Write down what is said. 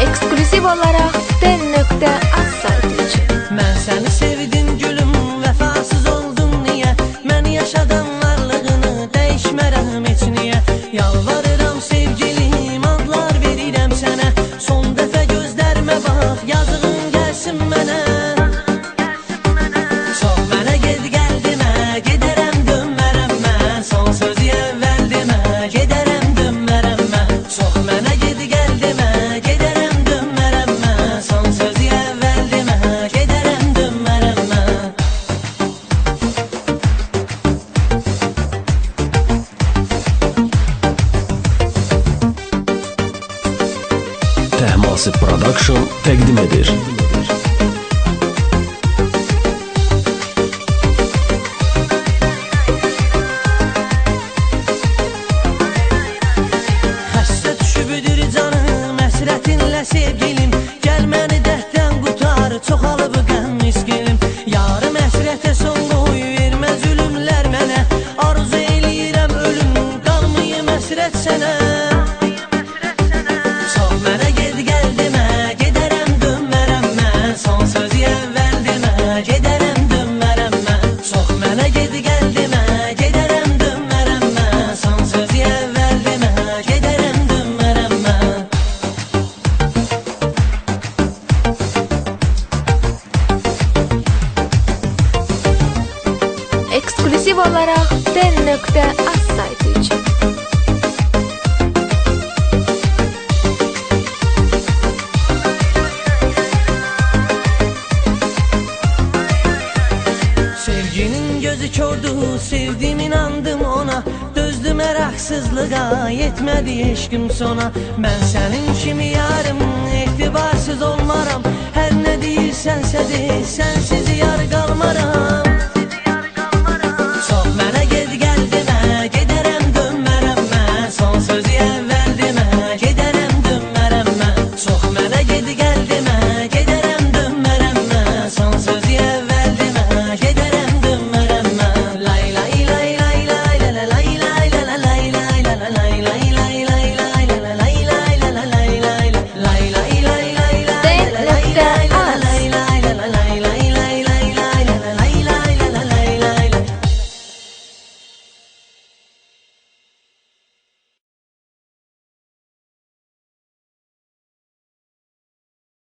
Ekskluziv olaraq den.az saytı üçün. Mən səni sevdim gülüm, vəfasız oldun niyə? Mən yaşadım varlığını, dəyişmərəm heç niyə? Yalvarıram sevgilim, adlar verirəm sənə. Son dəfə gözlərimə bax, yazığın gəlsin mənə. Çox mənə ged gəl demə, gedərəm dönmərəm mən. Son sözü əvvəl demə, gedərəm dönmərəm mən. Çox mənə ged gəl demə, gedərəm dönmərəm mən. Son sözü əvvəl demə, gedərəm dönmərəm mən. Təhmasib Production təqdim edir. Xəstə düşübüdür canım, əsrətinlə sevgilim. Gəl məni dərddən qutar, çoxalıb qəm miskilim. Yarım əsrətə son qoy, vermə zülümlər mənə. Arzu eləyirəm ölüm, qalmayım əsrət sənə. Çox mənə ged gəl demə, gedərəm dönmərəm mən. Son sözü əvvəl demə, gedərəm dönmərəm mən. Çox mənə ged gəl demə, gedərəm dönmərəm mən. Son sözü əvvəl demə, gedərəm dönmərəm mən. Ekskluziv olaraq den.az saytı üçün. Sevginin gözü kördü, sevdim inandım ona. Dözdüm məraksızlığa, yetmədi eşqim sona. Mən sənin kimi yarım, etibarsız olmaram. Hər nə deyirsənsə de, sənsiz yar qalmaram.